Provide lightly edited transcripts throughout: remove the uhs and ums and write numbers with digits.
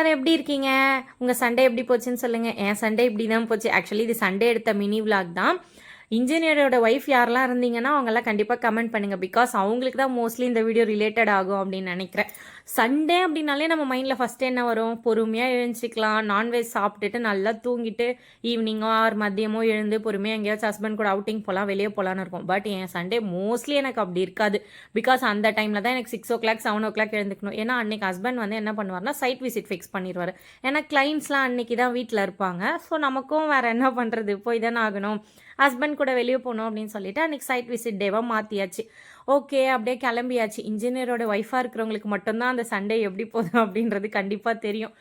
எல்லாரும் எப்படி இருக்கீங்க? உங்க சண்டே எப்படி போச்சுன்னு சொல்லுங்க. என் சண்டே இப்படி தான் போச்சு. ஆக்சுவலி இது சண்டே எடுத்த மினி விலாக் தான். இன்ஜினியரோட ஒய்ஃப் யாரெல்லாம் இருந்தீங்கன்னா அவங்கெல்லாம் கண்டிப்பாக கமெண்ட் பண்ணுங்கள். பிகாஸ் அவங்களுக்கு தான் மோஸ்ட்லி இந்த வீடியோ ரிலேட்டட் ஆகும் அப்படின்னு நினைக்கிறேன். சண்டே அப்படின்னாலே நம்ம மைண்டில் ஃபஸ்ட்டு என்ன வரும்? பொறுமையாக எழுந்திரிக்கலாம், நான்வெஜ் சாப்பிட்டுட்டு நல்லா தூங்கிட்டு ஈவினிங்கோ ஆர் மதியமோ எழுந்து பொறுமையாக எங்கேயாச்சும் ஹஸ்பண்ட் கூட அவுட்டிங் போகலாம், வெளியே போகலான்னு இருக்கும். பட் என் சண்டே மோஸ்ட்லி எனக்கு அப்படி இருக்காது. பிகாஸ் அந்த டைமில் தான் எனக்கு 6 o'clock 7 o'clock எழுந்துக்கணும். ஏன்னா அன்றைக்கி ஹஸ்பண்ட் வந்து என்ன பண்ணுவார்னா சைட் விசிட் ஃபிக்ஸ் பண்ணிடுவார். ஏன்னா கிளைண்ட்ஸ்லாம் அன்றைக்கி தான் வீட்டில் இருப்பாங்க. ஸோ நமக்கும் வேறு என்ன பண்ணுறது, போய் தானே ஆகணும். ஹஸ்பண்ட் கூட வெளியே போகணும் அப்படின்னு சொல்லிட்டு அன்றைக்கி சைட் விசிட் டேவாக மாற்றியாச்சு. ஓகே, அப்படியே கிளம்பியாச்சு. இன்ஜினியரோட ஒய்ஃபாக இருக்கிறவங்களுக்கு மட்டும்தான் அந்த சண்டே எப்படி போதும் அப்படின்றது கண்டிப்பாக தெரியும்.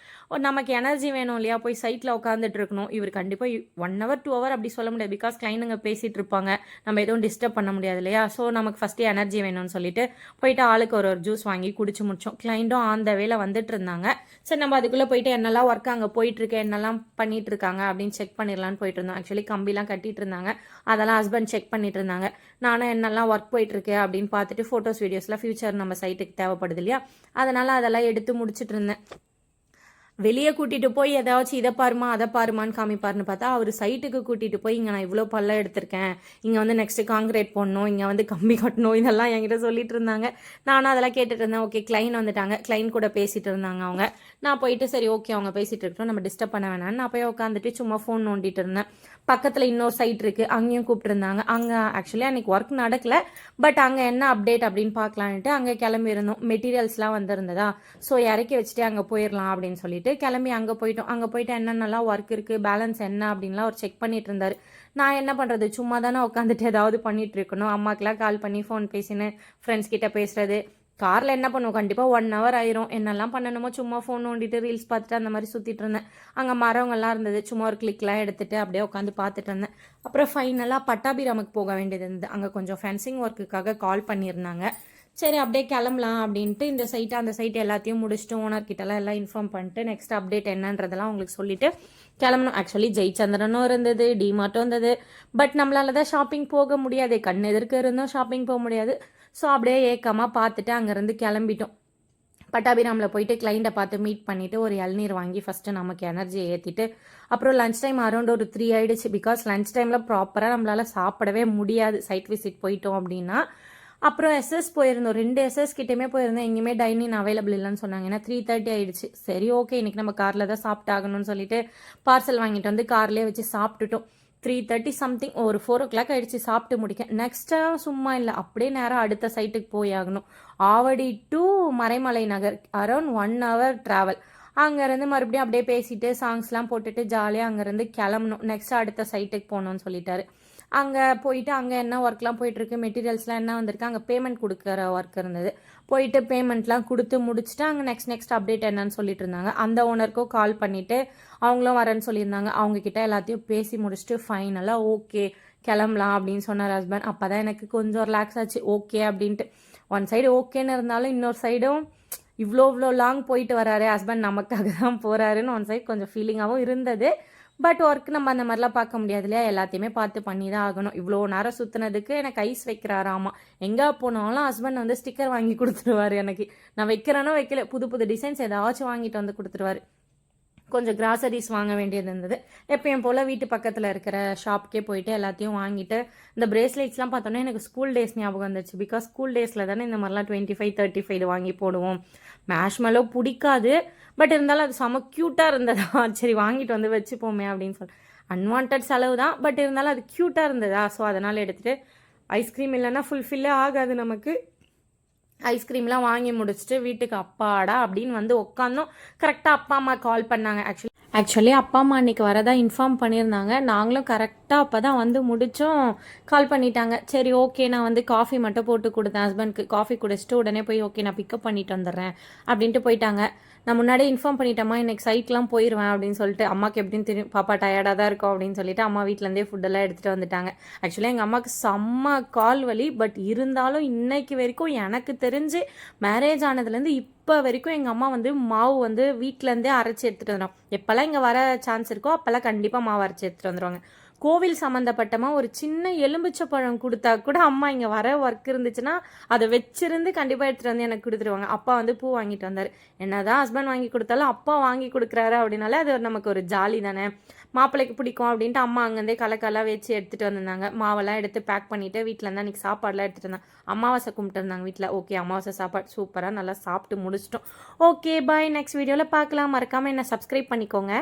நமக்கு எனர்ஜி வேணும் இல்லையா? போய் சைட்டில் உட்காந்துட்டு இருக்கணும். இவர் கண்டிப்பாக 1 hour 2 hour அப்படி சொல்ல முடியாது. பிகாஸ் கிளைண்ட்டுங்க பேசிகிட்டு இருப்பாங்க, நம்ம எதுவும் டிஸ்டர்ப் பண்ண முடியாது இல்லையா? ஸோ நமக்கு ஃபஸ்ட்டு எனர்ஜி வேணும்னு சொல்லிட்டு போயிட்டு ஆளுக்கு ஒரு ஜூஸ் வாங்கி குடிச்சு முடிச்சோம். கிளைண்ட்டும் அந்த வேலை வந்துட்டு இருந்தாங்க. சரி, நம்ம அதுக்குள்ளே போயிட்டு என்னெல்லாம் ஒர்க் அங்கே போயிட்டுருக்கு, என்னெல்லாம் பண்ணிட்டு இருக்காங்க அப்படின்னு செக் பண்ணிடலான்னு போயிட்டு இருந்தோம். ஆக்சுவலி கம்பிலாம் கட்டிட்டு இருந்தாங்க, அதெல்லாம் ஹஸ்பண்ட் செக் பண்ணிட்டு இருந்தாங்க. நானும் என்னெல்லாம் ஒர்க் போயிட்டுருக்கு அப்படின்னு பார்த்துட்டு ஃபோட்டோஸ் வீடியோஸ்லாம் ஃபியூச்சர் நம்ம சைட்டுக்கு தேவைப்படுது இல்லையா? அதனால் அதெல்லாம் எடுத்து முடிச்சுட்டு இருந்தேன். வெளியே கூட்டிகிட்டு போய் ஏதாச்சும் இதை பாருமா அதை பாருமான்னு காமிப்பாருன்னு பார்த்தா அவர் சைட்டுக்கு கூட்டிகிட்டு போய் இங்கே நான் இவ்வளோ பல்ல எடுத்திருக்கேன், இங்கே வந்து நெக்ஸ்ட்டு காங்கிரீட் போடணும், இங்கே வந்து கம்பி கட்டணும், இதெல்லாம் என்கிட்ட சொல்லிட்டு இருந்தாங்க. நானும் அதெல்லாம் கேட்டுட்டு இருந்தேன். ஓகே, கிளைண்ட் வந்துட்டாங்க, கிளைண்ட் கூட பேசிகிட்டு இருந்தாங்க அவங்க. நான் போயிட்டு சரி ஓகே அவங்க பேசிகிட்டு இருக்கட்டும், நம்ம டிஸ்டர்ப் பண்ண வேணாம்னு நான் போய் உட்காந்துட்டு சும்மா ஃபோன் நோண்டிட்டு இருந்தேன். பக்கத்தில் இன்னொரு சைட் இருக்குது, அங்கேயும் கூப்பிட்டுருந்தாங்க. அங்கே ஆக்சுவலி அன்றைக்கி ஒர்க் நடக்கலை, பட் அங்கே என்ன அப்டேட் அப்படின்னு பார்க்கலான்ட்டு அங்கே கிளம்பி இருந்தோம். மெட்டீரியல்ஸ்லாம் வந்திருந்ததா, ஸோ இறக்கி வச்சுட்டு அங்கே போயிடலாம் அப்படின்னு சொல்லிட்டு கிளம்பி அங்கே போயிட்டோம். அங்கே போயிட்டு என்னென்னலாம் ஒர்க் இருக்குது, பேலன்ஸ் என்ன அப்படின்லாம் அவர் செக் பண்ணிட்டு இருந்தார். நான் என்ன பண்ணுறது, சும்மா தானே உட்காந்துட்டு ஏதாவது பண்ணிட்டு இருக்கணும். அம்மாக்கெலாம் கால் பண்ணி ஃபோன் பேசின்னு ஃப்ரெண்ட்ஸ் கிட்ட பேசுறது. காரில் என்ன பண்ணுவோம், கண்டிப்பாக 1 hour ஆயிரும். என்னெல்லாம் பண்ணணுமோ சும்மா ஃபோன் நோண்டிட்டு ரீல்ஸ் பார்த்துட்டு அந்த மாதிரி சுற்றிட்டு இருந்தேன். அங்கே மரவங்கள்லாம் இருந்தது, சும்மா ஒரு கிளிக்லாம் எடுத்துகிட்டு அப்படியே உட்காந்து பார்த்துட்டு இருந்தேன். அப்புறம் ஃபைனலாக பட்டாபிராமுக்கு போக வேண்டியது இருந்தது. அங்கே கொஞ்சம் ஃபென்சிங் ஒர்க்குக்காக கால் பண்ணியிருந்தாங்க. சரி அப்படியே கிளம்பலாம் அப்படின்ட்டு இந்த சைட்டு அந்த சைட்டு எல்லாத்தையும் முடிச்சுட்டு ஓனர்கிட்டலாம் எல்லாம் இன்ஃபார்ம் பண்ணிட்டு நெக்ஸ்ட் அப்டேட் என்னன்றதெல்லாம் உங்களுக்கு சொல்லிவிட்டு கிளம்பணும். ஆக்சுவலி ஜெயச்சந்திரனும் இருந்தது, டிமார்ட்டும் இருந்தது. பட் நம்மளால தான் ஷாப்பிங் போக முடியாது, கண் எதிர்க்க இருந்தும் ஷாப்பிங் போக முடியாது. ஸோ அப்படியே ஏக்கமாக பார்த்துட்டு அங்கேருந்து கிளம்பிட்டோம். பட்டாபிராமில் போயிட்டு கிளைண்ட்டை பார்த்து மீட் பண்ணிவிட்டு ஒரு இளநீர் வாங்கி ஃபஸ்ட்டு நமக்கு எனர்ஜியை ஏற்றிட்டு அப்புறம் லன்ச் டைம் அரௌண்ட் ஒரு 3 ஆகிடுச்சு. பிகாஸ் லன்ச் டைமில் ப்ராப்பராக நம்மளால் சாப்பிடவே முடியாது சைட் விசிட் போயிட்டோம் அப்படின்னா. அப்புறம் எஸ்எஸ் போயிருந்தோம், 2 எஸ்எஸ் கிட்டேயுமே போயிருந்தோம். எங்கேயுமே டைனிங் அவைலபிள் இல்லைன்னு சொன்னாங்க. ஏன்னா 3:30 ஆகிடுச்சு. சரி ஓகே, இன்றைக்கி நம்ம காரில் தான் சாப்பிட்டாகணும்னு சொல்லிட்டு பார்சல் வாங்கிட்டு வந்து கார்லேயே வச்சு சாப்பிட்டுட்டோம். 3:30 சம்திங், ஒரு 4 o'clock ஆகிடுச்சு சாப்பிட்டு முடிக்க. நெக்ஸ்ட்டு சும்மா இல்லை, அப்படியே நேராக அடுத்த சைட்டுக்கு போய் ஆகணும். Avadi to Maraimalai Nagar around 1 hour travel. அங்கேருந்து மறுபடியும் அப்படியே பேசிட்டு சாங்ஸ்லாம் போட்டுட்டு ஜாலியாக அங்கேருந்து கிளம்பணும். நெக்ஸ்ட் அடுத்த சைட்டுக்கு போகணுன்னு சொல்லிட்டாரு. அங்கே போயிட்டு அங்கே என்ன ஒர்க்லாம் போயிட்டுருக்கு, மெட்டீரியல்ஸ்லாம் என்ன வந்திருக்கு, அங்கே பேமெண்ட் கொடுக்குற ஒர்க் இருந்தது. போயிட்டு பேமெண்ட்லாம் கொடுத்து முடிச்சுட்டு அங்கே நெக்ஸ்ட் அப்டேட் என்னன்னு சொல்லிட்டு இருந்தாங்க. அந்த ஓனருக்கும் கால் பண்ணிவிட்டு அவங்களும் வரேன்னு சொல்லியிருந்தாங்க. அவங்கக்கிட்ட எல்லாத்தையும் பேசி முடிச்சுட்டு ஃபைனலாக ஓகே கிளம்பலாம் அப்படின்னு சொன்னார் ஹஸ்பண்ட். அப்போ தான் எனக்கு கொஞ்சம் ரிலாக்ஸ் ஆச்சு, ஓகே அப்படின்ட்டு. ஒன் சைடு ஓகேன்னு இருந்தாலும் இன்னொரு சைடும் இவ்வளோ லாங் போயிட்டு வராரு ஹஸ்பண்ட், நமக்காக தான் போகிறாருன்னு ஒன் சைடு கொஞ்சம் ஃபீலிங்காகவும் இருந்தது. பட் ஒர்க் நம்ம அந்த மாதிரிலாம் பார்க்க முடியாது இல்லையா? எல்லாத்தையுமே பார்த்து பண்ணி தான் ஆகணும். இவ்வளோ நேரம் சுற்றுனதுக்கு எனக்கு ஐஸ் வைக்கிறாராமா. எங்கே போனாலும் ஹஸ்பண்ட் வந்து ஸ்டிக்கர் வாங்கி கொடுத்துருவார் எனக்கு. நான் வைக்கிறேனோ வைக்கல, புது புது டிசைன்ஸ் ஏதாச்சும் வாங்கிட்டு வந்து கொடுத்துருவாரு. கொஞ்சம் கிராசரிஸ் வாங்க வேண்டியது இருந்தது. எப்பயும் போல் வீட்டு பக்கத்தில் இருக்கிற ஷாப்புக்கே போயிட்டு எல்லாத்தையும் வாங்கிட்டு இந்த பிரேஸ்லெட்ஸ்லாம் பார்த்தோன்னே எனக்கு ஸ்கூல் டேஸ் ஞாபகம் வந்துச்சு. பிகாஸ் ஸ்கூல் டேஸில் தானே இந்த மாதிரிலாம் 25 35 வாங்கி போடுவோம். மேஷ்மெலோ பிடிக்காது, பட் இருந்தாலும் அது செம க்யூட்டாக இருந்ததா, சரி வாங்கிட்டு வந்து வச்சுப்போமே அப்படின்னு சொல்லி. அன்வான்ட் செலவு தான், பட் இருந்தாலும் அது க்யூட்டாக இருந்ததா, ஸோ அதனால் எடுத்துகிட்டு ஐஸ்கிரீம் இல்லைன்னா ஃபுல்ஃபில்லே ஆகாது நமக்கு. ஐஸ்கிரீம்லாம் வாங்கி முடிச்சுட்டு வீட்டுக்கு அப்பாடா அப்படின்னு வந்து உட்காந்தோம். கரெக்டாக அப்பா அம்மா கால் பண்ணாங்க. ஆக்சுவலி அப்பா அம்மா அன்றைக்கி வரதா இன்ஃபார்ம் பண்ணியிருந்தாங்க. நாங்களும் கரெக்டாக அப்போ தான் வந்து முடித்தோம், கால் பண்ணிட்டாங்க. சரி ஓகே, நான் வந்து காஃபி மட்டும் போட்டு கொடுத்தேன் ஹஸ்பண்ட்க்கு. காஃபி குடிச்சிட்டு உடனே போய் ஓகே நான் பிக்கப் பண்ணிட்டு வந்துடுறேன் அப்படின்ட்டு போயிட்டாங்க. நான் முன்னாடியே இன்ஃபார்ம் பண்ணிட்டேம்மா இன்றைக்கி சைட்லாம் போயிடுவேன் அப்படின்னு சொல்லிட்டு. அம்மாவுக்கு எப்படின்னு தெரியும், பாப்பா டயர்டாக தான் இருக்கும் அப்படின்னு சொல்லிட்டு அம்மா வீட்டிலேருந்தே ஃபுட்டெல்லாம் எடுத்துகிட்டு வந்துட்டாங்க. ஆக்சுவலி எங்கள் அம்மாவுக்கு செம்ம கால் வலி, பட் இருந்தாலும் இன்னைக்கு வரைக்கும் எனக்கு தெரிஞ்சு மேரேஜ் ஆனதுலேருந்து இப்போ வரைக்கும் எங்கள் அம்மா வந்து மாவு வந்து வீட்டிலேருந்தே அரைச்சி எடுத்துகிட்டு வந்துடும். எப்போல்லாம் இங்கே வர சான்ஸ் இருக்கோ அப்போல்லாம் கண்டிப்பாக மாவு அரைச்சி எடுத்துகிட்டு வந்துடுவாங்க. கோவில் சம்மந்தப்பட்டமாக ஒரு சின்ன எலும்பிச்சை பழம் கொடுத்தா கூட அம்மா இங்கே வர ஒர்க் இருந்துச்சுன்னா அதை வச்சிருந்து கண்டிப்பாக எடுத்துகிட்டு வந்து எனக்கு கொடுத்துருவாங்க. அப்பா வந்து பூ வாங்கிட்டு வந்தார். என்னதான் ஹஸ்பண்ட் வாங்கி கொடுத்தாலும் அப்பா வாங்கி கொடுக்குறாரு அப்படின்னாலே அது நமக்கு ஒரு ஜாலி தானே. மாப்பிள்ளைக்கு பிடிக்கும் அப்படின்ட்டு அம்மா அங்கேருந்தே கலக்கெல்லாம் வச்சு எடுத்துகிட்டு வந்திருந்தாங்க. மாவெல்லாம் எடுத்து பேக் பண்ணிவிட்டு வீட்டில் இருந்தால் அன்றைக்கி சாப்பாடெலாம் எடுத்துகிட்டு இருந்தாங்க. அமாவாசை கும்பிட்டு இருந்தாங்க வீட்டில். ஓகே, அமாவாசை சாப்பாடு சூப்பராக நல்லா சாப்பிட்டு முடிச்சிட்டோம். ஓகே பாய், நெக்ஸ்ட் வீடியோவில் பார்க்கலாம். மறக்காமல் என்ன சப்ஸ்கிரைப் பண்ணிக்கோங்க.